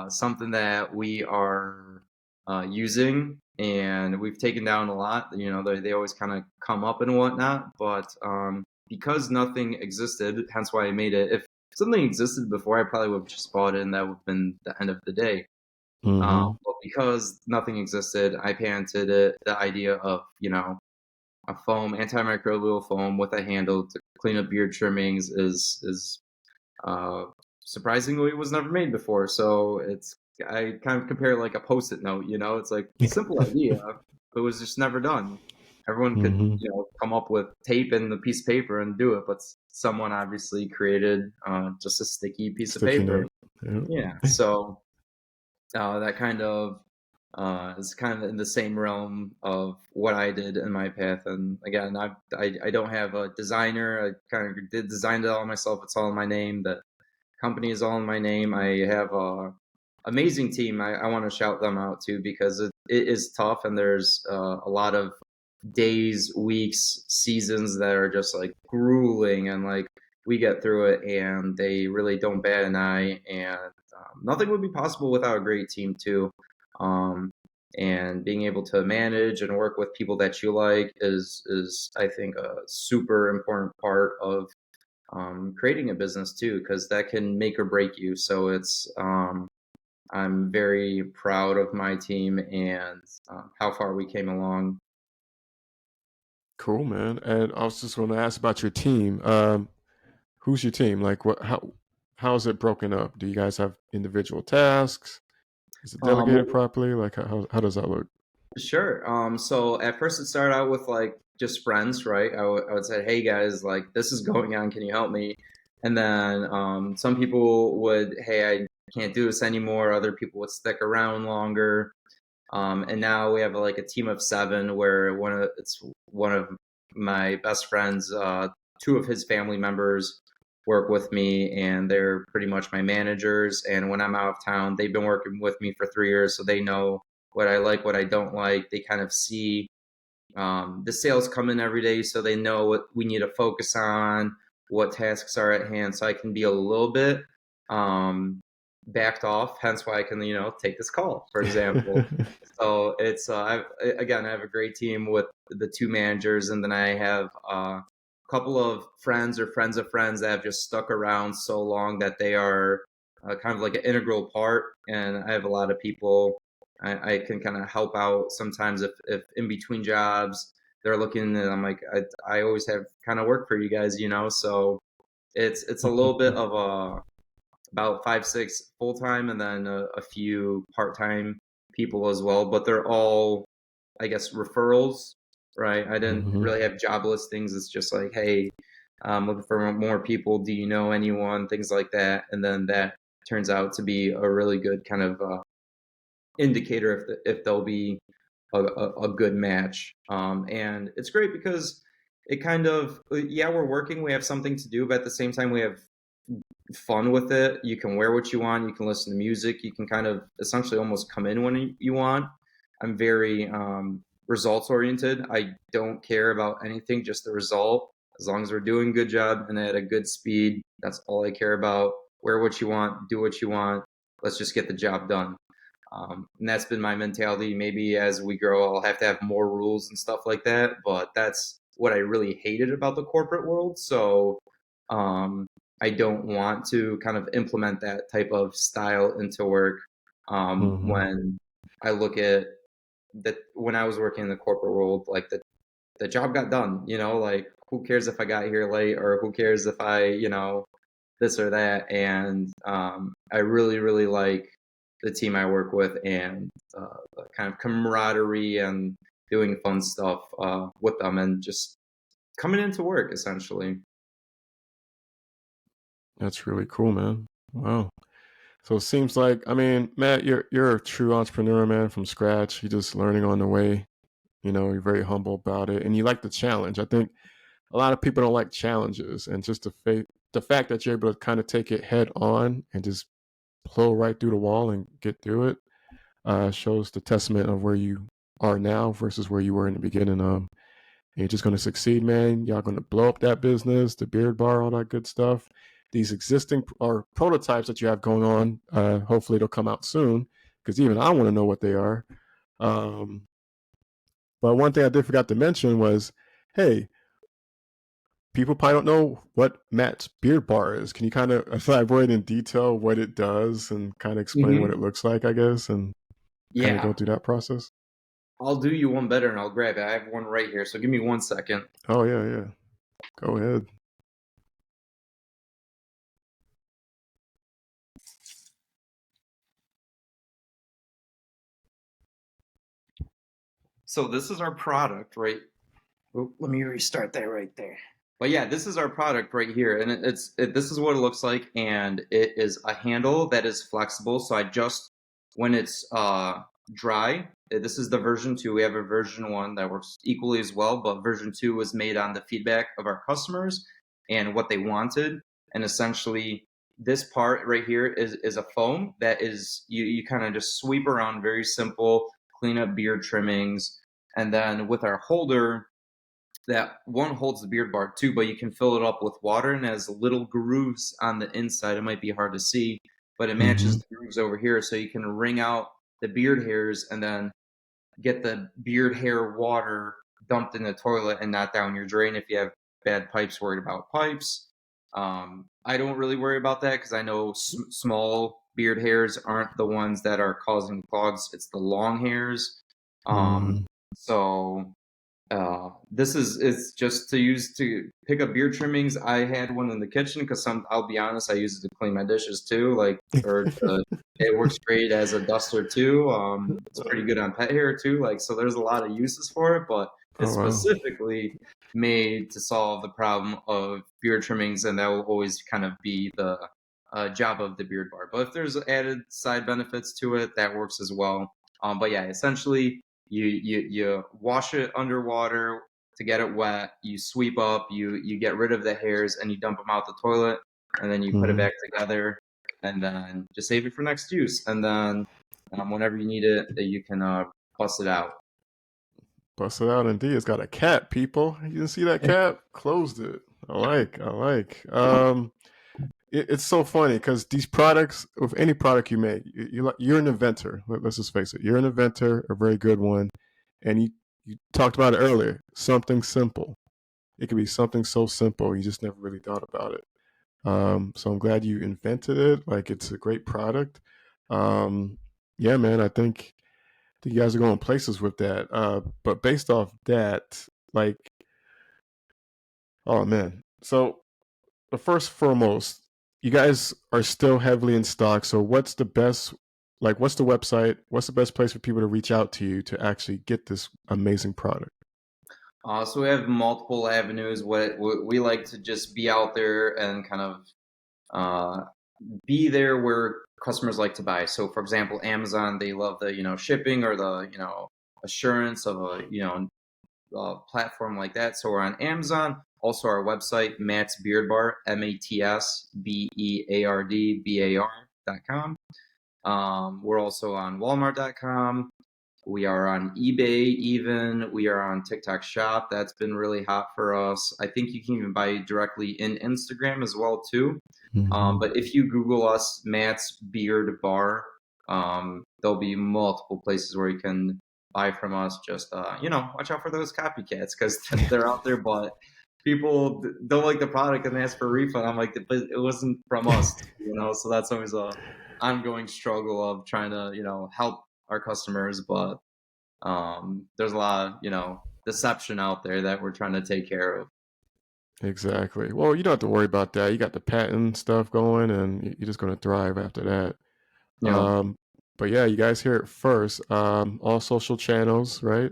something that we are using, and we've taken down a lot. They always kind of come up and whatnot, but because nothing existed, hence why I made it. If something existed before, I probably would have just bought it, and that would have been the end of the day. But because nothing existed, I patented it. The idea of a foam, antimicrobial foam with a handle to clean up beard trimmings is surprisingly was never made before. So I kind of compare it like a post-it note. It's like a simple idea, but it was just never done. Everyone could come up with tape and a piece of paper and do it, but someone obviously created just a sticky piece of paper. Note. Yeah, so that kind of is kind of in the same realm of what I did in my path. And again, I don't have a designer. I kind of did design it all myself. It's all in my name. The company is all in my name. I have a amazing team. I want to shout them out too, because it is tough, and there's a lot of days, weeks, seasons that are just like grueling, and like we get through it, and they really don't bat an eye. And nothing would be possible without a great team too. And being able to manage and work with people that you like is I think a super important part of creating a business too, because that can make or break you. So I'm very proud of my team and how far we came along. Cool, man. And I was just going to ask about your team. Who's your team? Like, how is it broken up? Do you guys have individual tasks? Is it delegated properly? Like, how does that look? Sure. So at first it started out with like just friends, right? I would say, hey guys, like this is going on. Can you help me? And then some people would, hey, I can't do this anymore. Other people would stick around longer. And now we have like a team of 7 where it's one of my best friends, 2 of his family members work with me, and they're pretty much my managers. And when I'm out of town, they've been working with me for 3 years, so they know what I like, what I don't like. They kind of see the sales come in every day, so they know what we need to focus on, what tasks are at hand, so I can be a little bit um, backed off. Hence why I can, take this call, for example. So it's again, I have a great team with the two managers, and then I have a couple of friends or friends of friends that have just stuck around so long that they are kind of like an integral part. And I have a lot of people I can kind of help out sometimes if in between jobs they're looking, and I'm like, I always have kind of work for you guys, so it's a little bit of about 5, 6 full time, and then a few part time people as well. But they're all, I guess, referrals, right? I didn't Hmm. really have job listings. It's just like, hey, I'm looking for more people. Do you know anyone? Things like that, and then that turns out to be a really good kind of indicator if they'll be a good match. And it's great because it kind of, yeah, we're working, we have something to do, but at the same time we have fun with it. You can wear what you want, you can listen to music, you can kind of essentially almost come in when you want. I'm very results oriented. I don't care about anything, just the result. As long as we're doing a good job and at a good speed, that's all I care about. Wear what you want, do what you want. Let's just get the job done. And that's been my mentality. Maybe as we grow, I'll have to have more rules and stuff like that. But that's what I really hated about the corporate world. So um, I don't want to kind of implement that type of style into work. Hmm. When I look at that, when I was working in the corporate world, like the job got done, like who cares if I got here late, or who cares if I, this or that. And I really, really like the team I work with, and the kind of camaraderie and doing fun stuff with them, and just coming into work essentially. That's really cool, man. Wow. So it seems like, I mean, Matt, you're a true entrepreneur, man, from scratch. You're just learning on the way. You're very humble about it, and you like the challenge. I think a lot of people don't like challenges, and just the fact that you're able to kind of take it head on and just plow right through the wall and get through it shows the testament of where you are now versus where you were in the beginning. You're just going to succeed, man. Y'all going to blow up that business, the beard bar, all that good stuff. These existing or prototypes that you have going on, hopefully they'll come out soon because even I want to know what they are. Um, but one thing I did forgot to mention was, hey, people probably don't know what Matt's beard bar is. Can you kind of elaborate in detail what it does and kind of explain what Hmm. it looks like, I guess, and kind of go Yeah, through that process? I'll do you one better and I'll grab it. I have one right here, so give me 1 second. Oh, yeah, yeah. Go ahead. So this is our product, right? Oh, let me restart that right there. But yeah, this is our product right here, and this is what it looks like, and it is a handle that is flexible. So I just when it's dry, this is the version 2. We have a version 1 that works equally as well, but version 2 was made on the feedback of our customers and what they wanted. And essentially, this part right here is a foam that is you kind of just sweep around, very simple, clean up beard trimmings, and then with our holder that one holds the beard bar too, but you can fill it up with water and has little grooves on the inside. It might be hard to see, but it Mm-hmm. matches the grooves over here, so you can wring out the beard hairs and then get the beard hair water dumped in the toilet and not down your drain if you have bad pipes, worried about pipes. I don't really worry about that because I know small beard hairs aren't the ones that are causing clogs. It's the long hairs. Um, Mm-hmm. so this is just to use to pick up beard trimmings. I had one in the kitchen because I'll be honest, I use it to clean my dishes too. Like, or it works great as a duster too. It's pretty good on pet hair too. Like, so there's a lot of uses for it, but Oh, it's wow. specifically made to solve the problem of beard trimmings, and that will always kind of be the job of the beard bar. But if there's added side benefits to it, that works as well. But yeah, essentially you wash it underwater to get it wet. You sweep up, you get rid of the hairs, and you dump them out the toilet. and then you put it Mm-hmm. back together, and then just save it for next use. And then whenever you need it, you can bust it out. Busted out indeed. It's got a cap, people. You didn't see that cap? Closed it. I like. It's so funny because these products, with any product you make, you're an inventor. Let's just face it. You're an inventor, a very good one. And you talked about it earlier. Something simple. It could be something so simple you just never really thought about it. So I'm glad you invented it. Like it's a great product. Um, yeah, man. I think you guys are going places with that. But based off that, like, oh man. So the first foremost, you guys are still heavily in stock. So what's the best? Like, what's the website? What's the best place for people to reach out to you to actually get this amazing product? So we have multiple avenues. What we like to just be out there and kind of uh, be there where customers like to buy. So, for example, Amazon, they love the shipping or the assurance of a platform like that. So we're on Amazon. Also, our website, Matt's Beard Bar, MatsBeardbar.com. We're also on Walmart.com. We are on eBay even. We are on TikTok Shop. That's been really hot for us. I think you can even buy directly in Instagram as well too. Mm-hmm. But if you Google us, Matt's Beard Bar, there'll be multiple places where you can buy from us. Just watch out for those copycats because they're out there. But people don't like the product and they ask for a refund. I'm like, but it wasn't from us, So that's always a ongoing struggle of trying to help our customers. But there's a lot of deception out there that we're trying to take care of. Exactly. Well, you don't have to worry about that. You got the patent stuff going, and you're just going to thrive after that. Yeah. Um, but yeah, you guys hear it first. All social channels, right?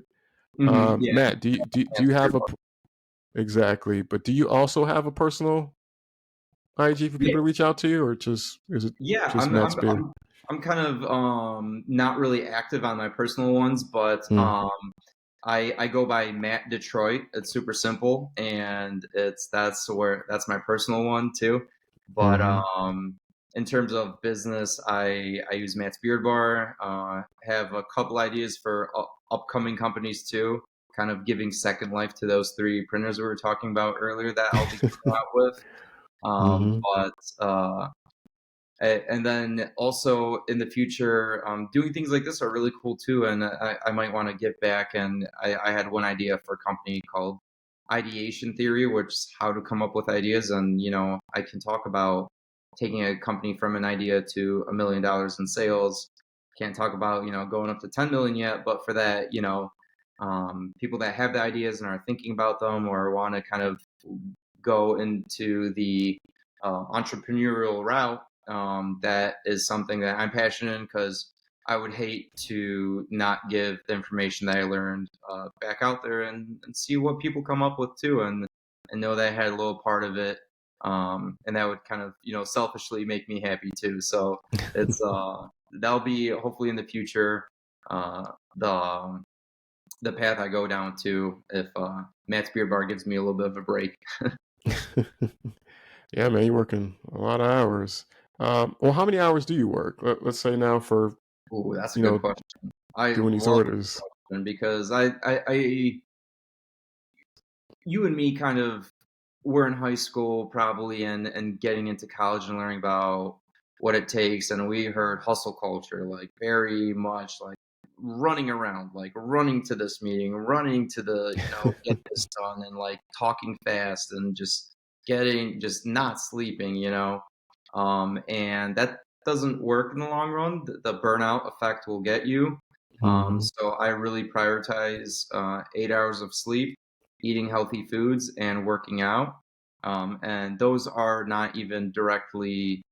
Yeah. Matt, do you have a exactly? But do you also have a personal IG for Yeah. people to reach out to you, or just is it Yeah, just Matt's Beard? I'm kind of not really active on my personal ones, but Mm, I go by Matt Detroit. It's super simple, and that's my personal one too. But mm-hmm, in terms of business, I use Matt's Beard Bar. Have a couple ideas for upcoming companies too. Kind of giving second life to those 3D printers we were talking about earlier that I'll be coming out with. mm-hmm, But and then also in the future, doing things like this are really cool too. And I might want to get back. And I had one idea for a company called Ideation Theory, which is how to come up with ideas. And, I can talk about taking a company from an idea to $1 million in sales. Can't talk about, going up to 10 million yet. But for that, people that have the ideas and are thinking about them or want to kind of go into the entrepreneurial route, that is something that I'm passionate in because I would hate to not give the information that I learned back out there and see what people come up with too, and know that I had a little part of it, and that would kind of selfishly make me happy too. So it's that'll be hopefully in the future uh, the path I go down to if Matt's Beer Bar gives me a little bit of a break. yeah, man, you're working a lot of hours. Well, how many hours do you work? Let's say now for Ooh, that's a you good know question. I doing these love orders. it because you and me kind of were in high school probably and getting into college and learning about what it takes, and we heard hustle culture like very much like running around, like running to this meeting, running to the get this done, and like talking fast and just not sleeping, and that doesn't work in the long run. The burnout effect will get you. Hmm. So I really prioritize 8 hours of sleep, eating healthy foods, and working out. And those are not even directly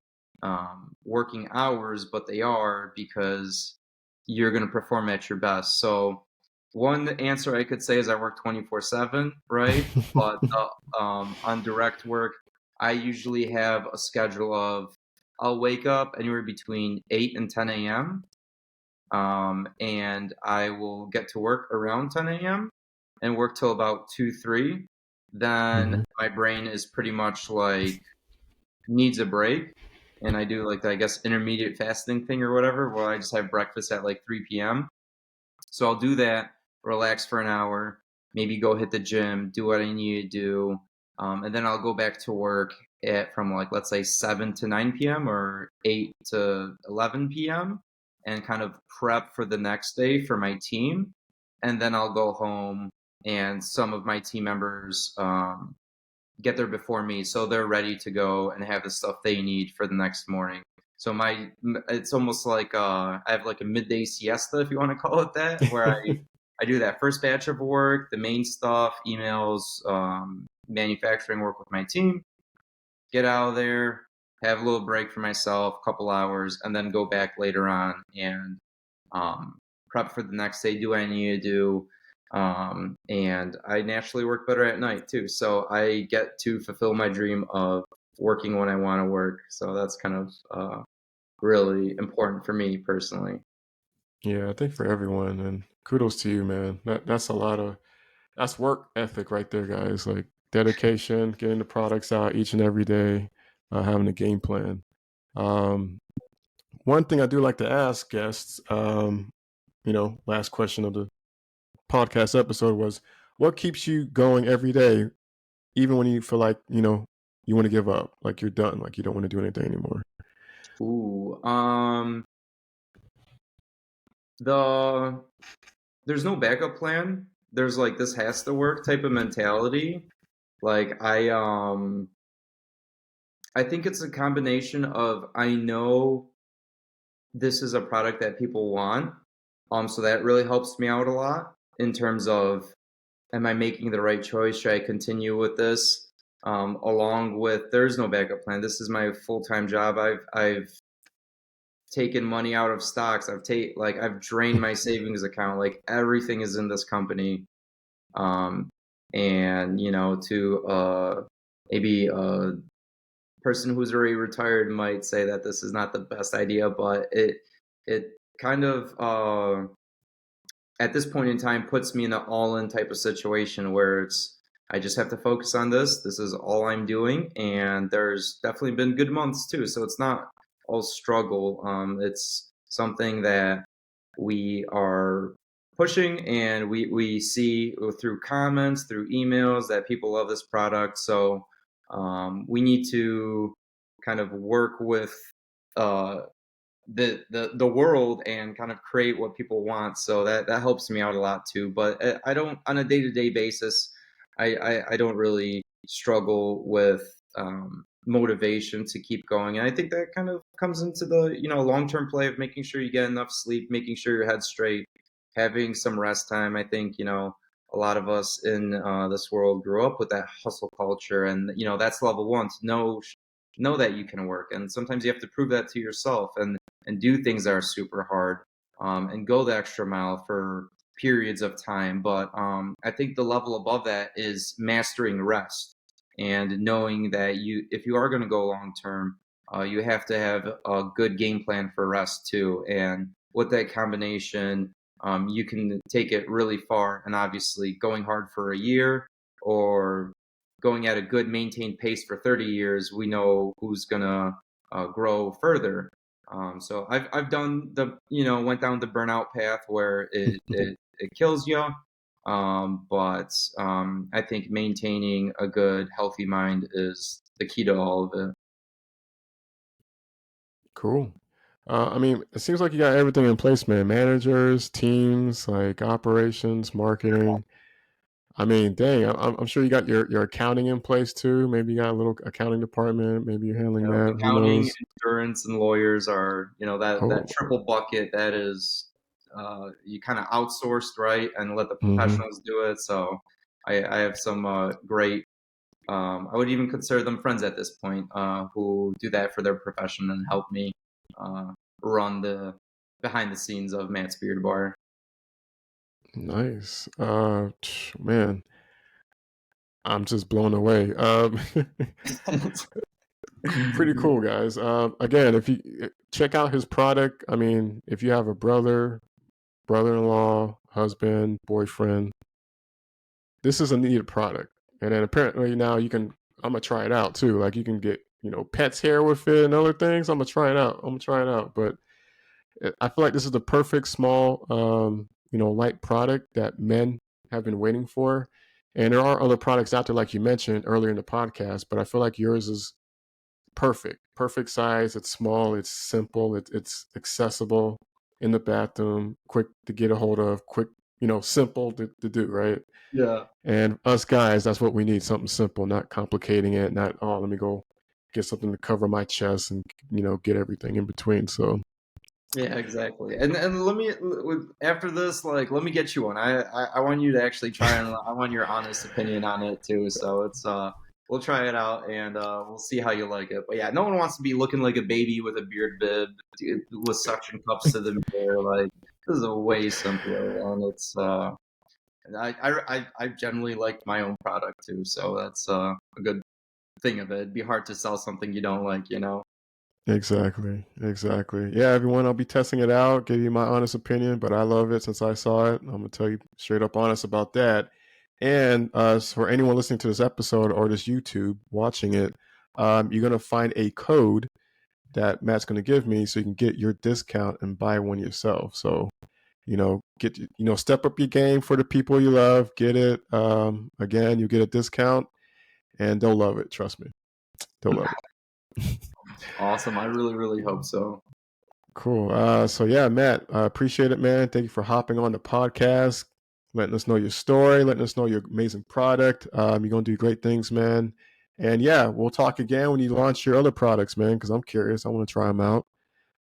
working hours, but they are because you're going to perform at your best. So one answer I could say is I work 24/7, right? But on direct work, I usually have a schedule of I'll wake up anywhere between 8 and 10 a.m. And I will get to work around 10 a.m. and work till about 2, 3. Then Hmm. my brain is pretty much like needs a break, and I do like the, I guess, intermediate fasting thing or whatever, where I just have breakfast at like 3 p.m. So I'll do that, relax for an hour, maybe go hit the gym, do what I need to do, and then I'll go back to work at from like let's say 7 to 9 p.m. or 8 to 11 p.m. and kind of prep for the next day for my team, and then I'll go home and some of my team members get there before me, so they're ready to go and have the stuff they need for the next morning. So it's almost like I have like a midday siesta, if you want to call it that, where I do that first batch of work, the main stuff, emails, manufacturing work with my team, get out of there, have a little break for myself, a couple hours, and then go back later on and prep for the next day, do what I need to do. And I naturally work better at night too. So I get to fulfill my dream of working when I want to work. So that's kind of really important for me personally. Yeah, I think for everyone, and kudos to you, man. That's a lot of that's work ethic right there, guys. Like dedication, getting the products out each and every day, having a game plan. Um, One thing I do like to ask guests, last question of the podcast episode was, what keeps you going every day, even when you feel like you want to give up, like you're done, like you don't want to do anything anymore? Ooh, the there's no backup plan. There's like this has to work type of mentality. Like I think it's a combination of I know this is a product that people want. So that really helps me out a lot in terms of am I making the right choice? Should I continue with this? Along with there's no backup plan. This is my full-time job. I've taken money out of stocks. I've drained my savings account. Like everything is in this company. Um, and to maybe a person who's already retired might say that this is not the best idea, but it kind of at this point in time puts me in an all-in type of situation where it's I just have to focus on this. This is all I'm doing, and there's definitely been good months too. So it's not all struggle. It's something that we are pushing, and we see through comments, through emails that people love this product. So we need to kind of work with uh, the world and kind of create what people want. So that helps me out a lot too. But I don't on a day-to-day basis. I don't really struggle with motivation to keep going, and I think that kind of comes into the long-term play of making sure you get enough sleep, making sure your head's straight, having some rest time. I think a lot of us in this world grew up with that hustle culture, and that's level one, to know that you can work, and sometimes you have to prove that to yourself and do things that are super hard, and go the extra mile for periods of time. But I think the level above that is mastering rest and knowing that if you are going to go long term, you have to have a good game plan for rest too. And with that combination, you can take it really far. And obviously, going hard for a year or going at a good maintained pace for 30 years, we know who's gonna grow further. So I've done went down the burnout path where it kills you. But I think maintaining a good, healthy mind is the key to all of it. Cool. I mean, it seems like you got everything in place, man. Managers, teams, like operations, marketing. I mean, dang, I'm sure you got your accounting in place too. Maybe you got a little accounting department. Maybe you're handling that. Who Accounting, knows? insurance, and lawyers are that Oh, triple bucket that is you kind of outsourced, right, and let the hmm. professionals do it. So I have some great. I would even consider them friends at this point, who do that for their profession and help me uh, run the behind the scenes of Matt's Beard Bar. Nice. Man, I'm just blown away. Pretty cool, guys. Again, if you check out his product, I mean, if you have a brother, brother-in-law, husband, boyfriend, this is a needed product. And then apparently now you can, I'm gonna try it out too. Like you can get pets hair with it and other things, I'm gonna try it out. But I feel like this is the perfect small, light product that men have been waiting for. And there are other products out there, like you mentioned earlier in the podcast, but I feel like yours is perfect size. It's small, it's simple, it's accessible in the bathroom, quick to get a hold of, quick, simple to do, right? Yeah. And us guys, that's what we need, something simple, not complicating it, not, oh, let me go get something to cover my chest and, get everything in between. So, Yeah, exactly. And let me after this, like, let me get you one. I want you to actually try, and I want your honest opinion on it too. So it's we'll try it out, and we'll see how you like it. But yeah, no one wants to be looking like a baby with a beard bib with suction cups to the mirror. Like, this is a way simpler, and it's and I generally like my own product too. So that's a good thing of it. It'd be hard to sell something you don't like, you know. exactly. Yeah, everyone, I'll be testing it out, give you my honest opinion, but I love it since I saw it. I'm going to tell you straight up honest about that. And so for anyone listening to this episode or this YouTube watching it, you're going to find a code that Matt's going to give me so you can get your discount and buy one yourself. So, step up your game for the people you love, get it. Again, you get a discount and they'll love it. Trust me. They'll love it. Awesome. I really, really hope so. Cool. So yeah, Matt, I appreciate it, man. Thank you for hopping on the podcast, letting us know your story, letting us know your amazing product. You're gonna do great things, man. And yeah, we'll talk again when you launch your other products, man, because I'm curious. I want to try them out.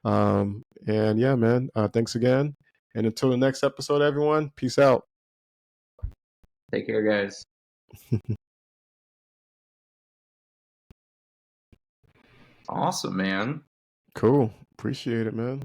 And yeah, man, thanks again. And until the next episode, everyone, peace out. Take care, guys. Awesome, man. Cool. Appreciate it, man.